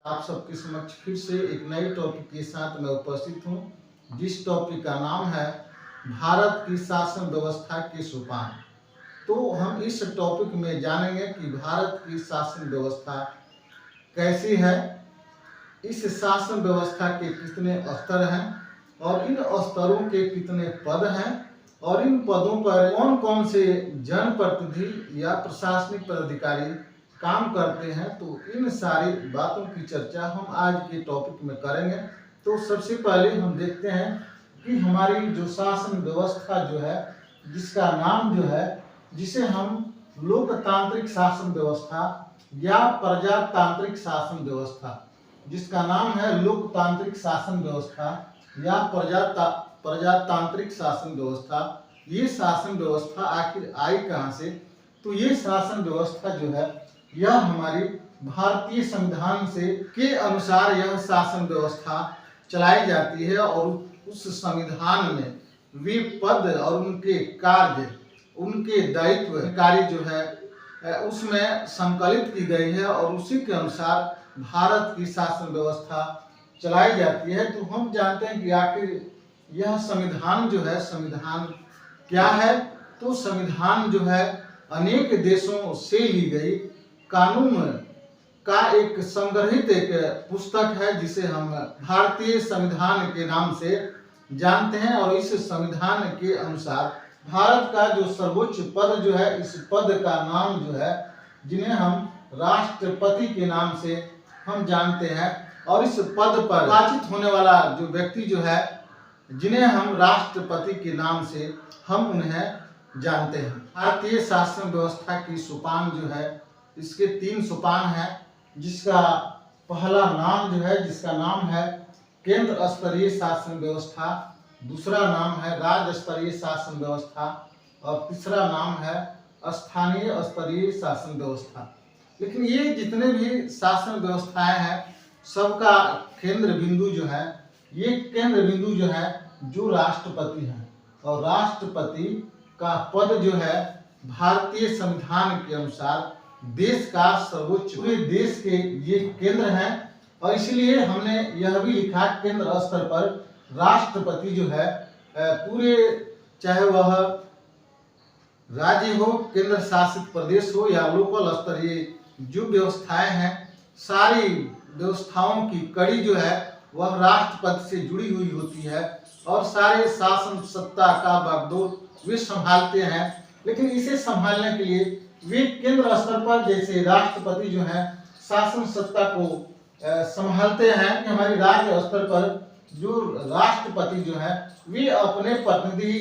आप सबके समक्ष फिर से एक नए टॉपिक के साथ मैं उपस्थित हूँ, जिस टॉपिक का नाम है भारत की शासन व्यवस्था के सोपान। तो हम इस टॉपिक में जानेंगे कि भारत की शासन व्यवस्था कैसी है, इस शासन व्यवस्था के कितने स्तर हैं और इन स्तरों के कितने पद हैं और इन पदों पर कौन कौन से जनप्रतिनिधि या प्रशासनिक पदाधिकारी काम करते हैं। तो इन सारी बातों की चर्चा हम आज के टॉपिक में करेंगे। तो सबसे पहले हम देखते हैं कि हमारी जो शासन व्यवस्था जो है, जिसका नाम जो है, जिसे हम लोकतांत्रिक शासन व्यवस्था या प्रजातांत्रिक शासन व्यवस्था, जिसका नाम है लोकतांत्रिक शासन व्यवस्था या प्रजातांत्रिक शासन व्यवस्था, ये शासन व्यवस्था आखिर आई कहाँ से? तो ये शासन व्यवस्था जो है, यह हमारी भारतीय संविधान से के अनुसार यह शासन व्यवस्था चलाई जाती है और उस संविधान में वे पद और उनके कार्य, उनके दायित्व कार्य जो है उसमें संकलित की गई है और उसी के अनुसार भारत की शासन व्यवस्था चलाई जाती है। तो हम जानते हैं कि आखिर यह संविधान जो है, संविधान क्या है? तो संविधान जो है अनेक देशों से ली गई कानून का एक संग्रहित एक पुस्तक है, जिसे हम भारतीय संविधान के नाम से जानते हैं। और इस संविधान के अनुसार भारत का जो सर्वोच्च पद जो है, इस पद का नाम जो है, जिन्हें हम राष्ट्रपति के नाम से हम जानते हैं। और इस पद पर निर्वाचित होने वाला जो व्यक्ति जो है, जिन्हें हम राष्ट्रपति के नाम से हम उन्हें जानते हैं। भारतीय शासन व्यवस्था की सोपान जो है, इसके 3 सोपान हैं, जिसका पहला नाम जो है, जिसका नाम है केंद्र स्तरीय शासन व्यवस्था, दूसरा नाम है राज्य स्तरीय शासन व्यवस्था और तीसरा नाम है स्थानीय स्तरीय शासन व्यवस्था। लेकिन ये जितने भी शासन व्यवस्थाएं हैं, सबका केंद्र बिंदु जो है, ये केंद्र बिंदु जो है जो राष्ट्रपति है। और राष्ट्रपति का पद जो है भारतीय संविधान के अनुसार देश का सर्वोच्च, पूरे देश के ये केंद्र हैं। और इसलिए हमने यह भी लिखा केंद्र स्तर पर राष्ट्रपति जो है पूरे, चाहे वह राज्य हो, केंद्र शासित प्रदेश हो या लोकल स्तरीय जो व्यवस्थाएं हैं, सारी व्यवस्थाओं की कड़ी जो है वह राष्ट्रपति से जुड़ी हुई होती है और सारे शासन सत्ता का बागडोर वे संभालते हैं। लेकिन इसे संभालने के लिए वे केंद्र स्तर पर, जैसे राष्ट्रपति जो है शासन सत्ता को संभालते हैं, कि हमारी राज्य स्तर पर जो राष्ट्रपति जो है वे अपने प्रतिनिधि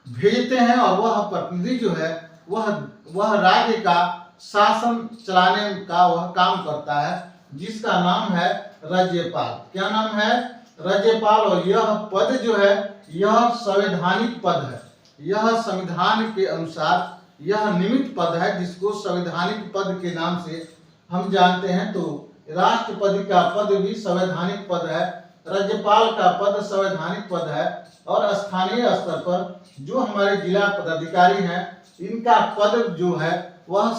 भेजते हैं और वह प्रतिनिधि जो है वह राज्य का शासन चलाने का वह काम करता है, जिसका नाम है राज्यपाल। क्या नाम है? राज्यपाल। और यह पद जो है, यह संवैधानिक पद है। यह संविधान के अनुसार यह निमित्त पद है, जिसको संवैधानिक पद के नाम से हम जानते हैं। तो राष्ट्रपति का पद भी संवैधानिक पद है, राज्यपाल का पद संवैधानिक पद है और स्थानीय स्तर पर जो हमारे जिला पदाधिकारी हैं, इनका पद जो है वह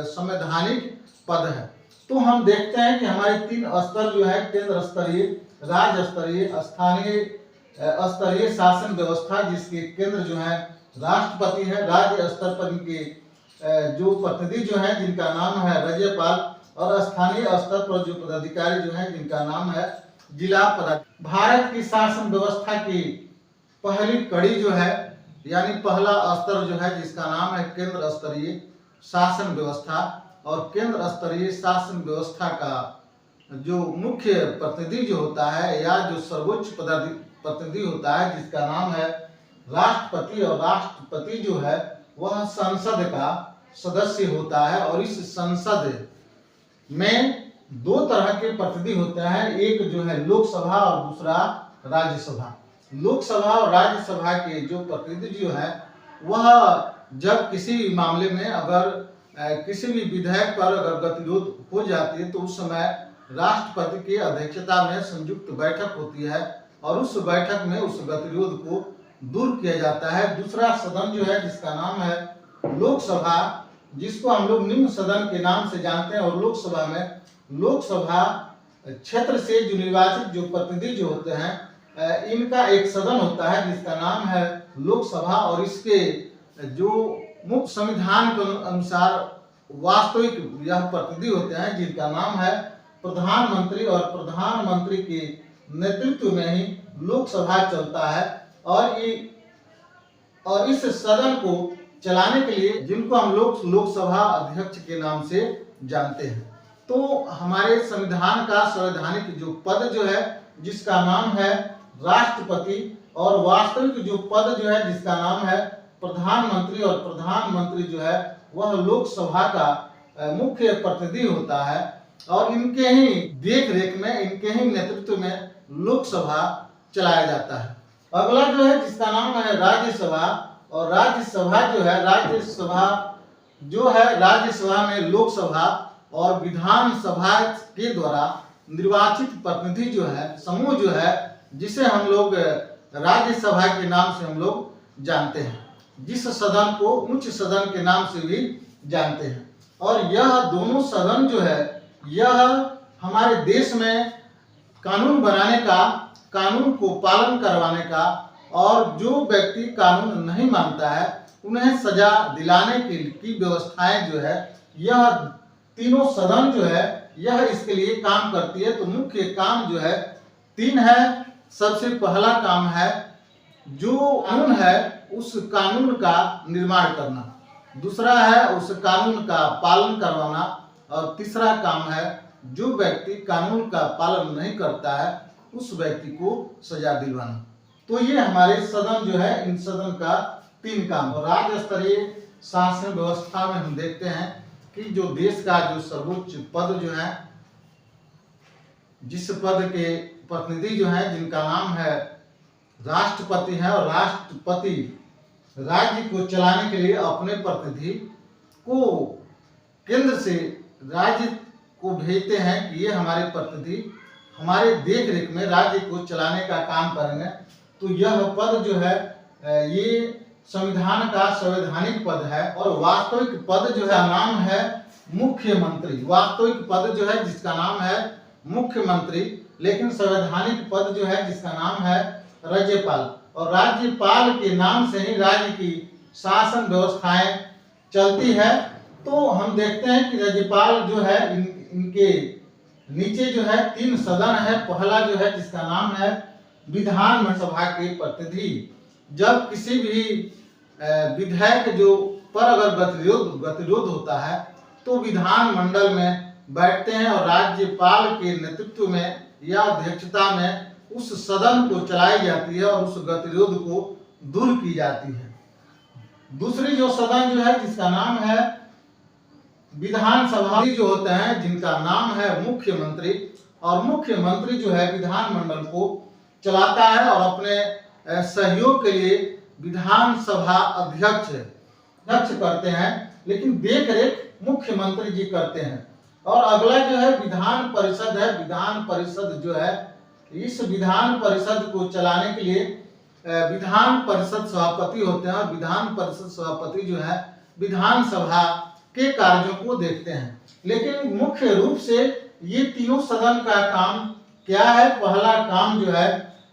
संवैधानिक पद है। तो हम देखते हैं कि हमारे 3 स्तर जो है, केंद्र स्तरीय, राज्य स्तरीय, स्थानीय स्तरीय शासन व्यवस्था, जिसके केंद्र जो है राष्ट्रपति है, राज्य स्तर पर इनके जो प्रतिनिधि जो हैं, जिनका नाम है राज्यपाल, और स्थानीय स्तर पर जो पदाधिकारी जो हैं, जिनका नाम है जिला पदाधिकारी। भारत की शासन व्यवस्था की पहली कड़ी जो है, यानी पहला स्तर जो है, जिसका नाम है केंद्र स्तरीय शासन व्यवस्था। और केंद्र स्तरीय शासन व्यवस्था का जो मुख्य प्रतिनिधि जो होता है या जो सर्वोच्च प्रतिनिधि होता है, जिसका नाम है राष्ट्रपति। और राष्ट्रपति जो है वह संसद का सदस्य होता है। और इस संसद में 2 तरह के प्रतिनिधि होते हैं, एक जो है लोकसभा और दूसरा राज्यसभा। लोकसभा और राज्यसभा के जो प्रतिनिधि जो है, वह जब किसी भी मामले में अगर किसी भी विधेयक पर अगर गतिरोध हो जाती है, तो उस समय राष्ट्रपति की अध्यक्षता में संयुक्त बैठक होती है और उस बैठक में उस गतिरोध को दूर किया जाता है। दूसरा सदन जो है, जिसका नाम है लोकसभा, जिसको हम लोग निम्न सदन के नाम से जानते हैं, और लोकसभा में लोकसभा क्षेत्र से जो निर्वाचित जो प्रतिनिधि जो होते हैं, इनका एक सदन होता है जिसका नाम है लोकसभा, और इसके जो मुख्य संविधान के अनुसार वास्तविक यह प्रतिनिधि होते हैं जिनका नाम है प्रधानमंत्री, और प्रधानमंत्री के नेतृत्व में ही लोकसभा चलता है। और इस सदन को चलाने के लिए जिनको हम लोग लोकसभा अध्यक्ष के नाम से जानते हैं। तो हमारे संविधान का संवैधानिक जो पद जो है जिसका नाम है राष्ट्रपति, और वास्तविक जो पद जो है जिसका नाम है प्रधानमंत्री, और प्रधानमंत्री जो है वह लोकसभा का मुख्य प्रतिनिधि होता है, और इनके ही देख रेख में, इनके ही नेतृत्व में लोकसभा चलाया जाता है। अगला जो है जिसका नाम है राज्यसभा, और राज्यसभा जो है, राज्यसभा में लोकसभा और विधानसभा के द्वारा निर्वाचित प्रतिनिधि जो है, समूह जो है, जिसे हम लोग राज्यसभा के नाम से हम लोग जानते हैं, जिस सदन को उच्च सदन के नाम से भी जानते हैं। और यह दोनों सदन जो है, यह हमारे देश में कानून बनाने का, कानून को पालन करवाने का, और जो व्यक्ति कानून नहीं मानता है उन्हें सजा दिलाने की व्यवस्थाएं जो है, यह तीनों सदन जो है यह इसके लिए काम करती है। तो मुख्य काम जो है 3 है। सबसे पहला काम है जो कानून है उस कानून का निर्माण करना, दूसरा है उस कानून का पालन करवाना, और तीसरा काम है जो व्यक्ति कानून का पालन नहीं करता है उस व्यक्ति को सजा दिलवाना। तो ये हमारे सदन जो है, इन सदन का 3 काम। और राज्य स्तरीय शासन व्यवस्था में हम देखते हैं कि जो देश का जो सर्वोच्च पद जो है, जिस पद के प्रतिनिधि जो है जिनका नाम है राष्ट्रपति है, और राष्ट्रपति राज्य को चलाने के लिए अपने प्रतिनिधि को केंद्र से राज्य को भेजते हैं कि ये हमारे प्रतिनिधि हमारे देख रेख में राज्य को चलाने का काम करेंगे। तो यह पद जो है ये संविधान का संवैधानिक पद है। और वास्तविक पद जो है नाम है मुख्यमंत्री। वास्तविक पद जो है जिसका नाम है मुख्यमंत्री, लेकिन संवैधानिक पद जो है जिसका नाम है राज्यपाल। और राज्यपाल के नाम से ही राज्य की शासन व्यवस्थाएं चलती है। तो हम देखते हैं कि राज्यपाल जो है इनके नीचे जो है 3 सदन है। पहला जो है जिसका नाम है विधानसभा के प्रतिनिधि। जब किसी भी विधायक जो पर अगर गतिरोध होता है तो विधानमंडल में बैठते हैं और राज्यपाल के नेतृत्व में या अध्यक्षता में उस सदन को चलाई जाती है और उस गतिरोध को दूर की जाती है। दूसरी जो सदन जो है जिसका नाम है विधानसभा जो होते हैं जिनका नाम है मुख्यमंत्री। और मुख्यमंत्री जो है विधानमंडल को चलाता है और अपने सहयोग के लिए विधानसभा अध्यक्ष करते हैं, लेकिन देख रेख मुख्यमंत्री जी करते हैं। और अगला जो है विधान परिषद है। विधान परिषद जो है, इस विधान परिषद को चलाने के लिए विधान परिषद सभापति होते हैं। और विधान परिषद सभापति जो है विधानसभा के कार्यों को देखते हैं। लेकिन मुख्य रूप से ये तीनों सदन का काम क्या है? पहला काम जो है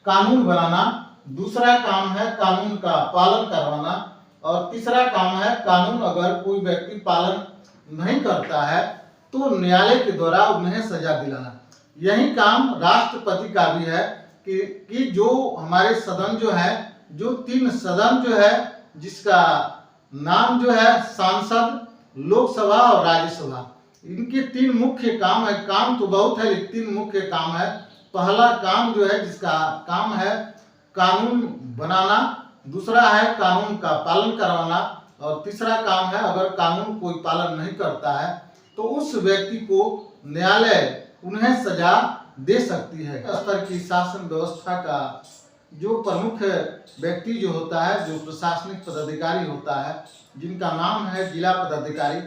कानून बनाना, दूसरा काम है कानून का पालन करवाना, और तीसरा काम है कानून अगर कोई व्यक्ति पालन नहीं करता है तो न्यायालय के द्वारा उन्हें सजा दिलाना। यही काम राष्ट्रपति का भी है कि जो हमारे सदन जो है, जो 3 सदन जो है जिसका नाम जो है सांसद, लोकसभा और राज्यसभा, इनके 3 मुख्य काम है। काम तो बहुत है लेकिन 3 मुख्य काम है। पहला काम जो है जिसका काम है कानून बनाना, दूसरा है कानून का पालन करवाना, और तीसरा काम है अगर कानून कोई पालन नहीं करता है तो उस व्यक्ति को न्यायालय उन्हें सजा दे सकती है। स्तर की शासन व्यवस्था का जो प्रमुख व्यक्ति जो होता है, जो प्रशासनिक पदाधिकारी होता है, जिनका नाम है जिला पदाधिकारी,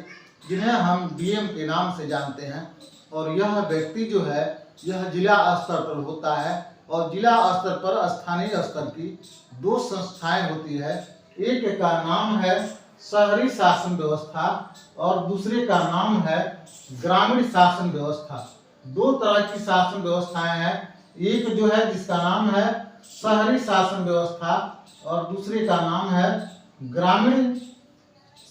जिन्हें हम डीएम के नाम से जानते हैं। और यह व्यक्ति जो है यह जिला स्तर पर होता है। और जिला स्तर पर स्थानीय स्तर की 2 संस्थाएं होती है। एक का नाम है शहरी शासन व्यवस्था और दूसरे का नाम है ग्रामीण शासन व्यवस्था। दो तरह की शासन व्यवस्थाएं हैं। एक जो है जिसका नाम है शहरी शासन व्यवस्था और दूसरे का नाम है ग्रामीण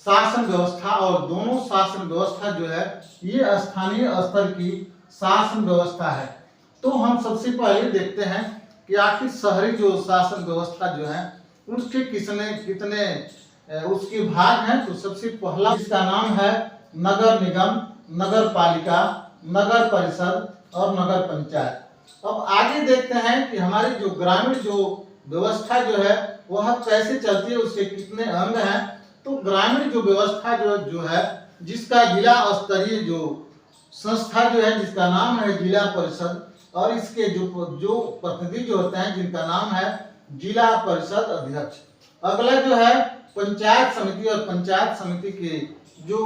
शासन व्यवस्था। और दोनों शासन व्यवस्था जो है ये स्थानीय स्तर की शासन व्यवस्था है। तो हम सबसे पहले देखते हैं कि आखिर शहरी जो शासन व्यवस्था जो है उसके कितने उसके भाग हैं। तो सबसे पहला इसका नाम है नगर निगम, नगर पालिका, नगर परिषद और नगर पंचायत। अब आगे देखते हैं कि हमारी जो ग्रामीण जो व्यवस्था जो है वह कैसे चलती है, उसके कितने अंग हैं। तो ग्रामीण जो व्यवस्था जो है जिसका जिला स्तरीय जो संस्था जो है जिसका नाम है जिला परिषद, और इसके जो प्रतिनिधि जो होते हैं जिनका नाम है जिला परिषद अध्यक्ष। अगला जो है पंचायत समिति, और पंचायत समिति के जो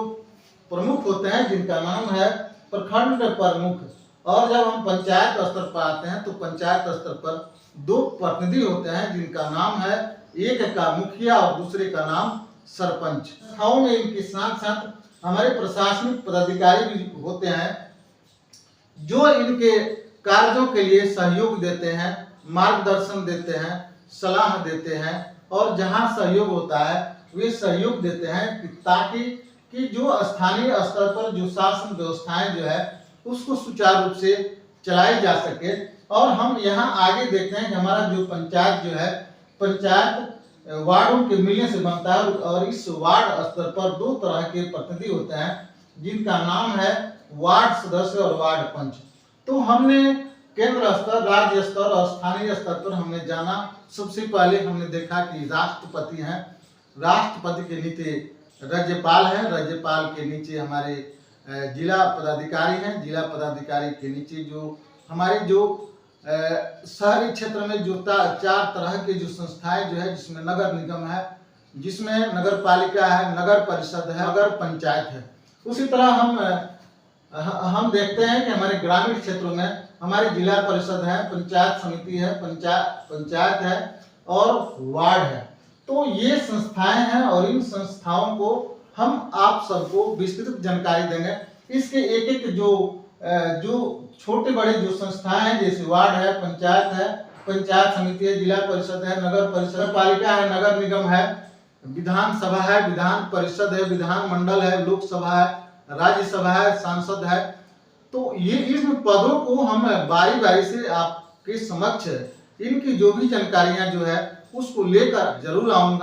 प्रमुख होते हैं जिनका नाम है प्रखंड प्रमुख। और जब हम पंचायत स्तर पर आते हैं तो पंचायत स्तर पर दो प्रतिनिधि होते हैं जिनका नाम है, एक का मुखिया और दूसरे का नाम सरपंच। संस्थाओं में इनके साथ साथ हमारे प्रशासनिक पदाधिकारी भी होते हैं जो इनके कार्यों के लिए सहयोग देते हैं, मार्गदर्शन देते हैं, सलाह देते हैं, और जहां सहयोग होता है वे सहयोग देते हैं ताकि जो स्थानीय स्तर पर जो शासन व्यवस्थाएं जो है उसको सुचारू रूप से चलाई जा सके। और हम यहाँ आगे देखते हैं कि हमारा जो पंचायत जो है, पंचायत वार्डों के मिलने से बनता है, और इस वार्ड स्तर पर दो तरह के प्रतिनिधि होते हैं जिनका नाम है वार्ड सदस्य और वार्ड पंच। तो हमने केंद्र स्तर, राज्य स्तर और स्थानीय स्तर पर हमने जाना। सबसे पहले हमने देखा कि राष्ट्रपति हैं, राष्ट्रपति के नीचे राज्यपाल हैं, राज्यपाल के नीचे हमारे जिला पदाधिकारी हैं, जिला पदाधिकारी के नीचे जो हमारे जो शहरी क्षेत्र में जो चार तरह के जो संस्थाएं जो है, जिसमें नगर निगम है, जिसमें नगर पालिका है, नगर परिषद है, नगर पंचायत है। उसी तरह हम देखते हैं कि हमारे ग्रामीण क्षेत्रों में हमारे जिला परिषद है, पंचायत समिति है, पंचायत है और वार्ड है। तो ये संस्थाएं हैं और इन संस्थाओं को हम आप सबको विस्तृत जानकारी देंगे। इसके एक एक जो छोटे बड़े जो संस्थाएं हैं, जैसे वार्ड है, पंचायत समिति है, जिला परिषद है, नगर परिषद, पालिका है, नगर निगम है, विधानसभा है, विधान परिषद है, विधान मंडल है, लोकसभा है, राज्यसभा है, सांसद है। तो ये इन पदों को हम बारी बारी से आपके समक्ष इनकी जो भी जानकारियां जो है उसको लेकर जरूर आऊंगा।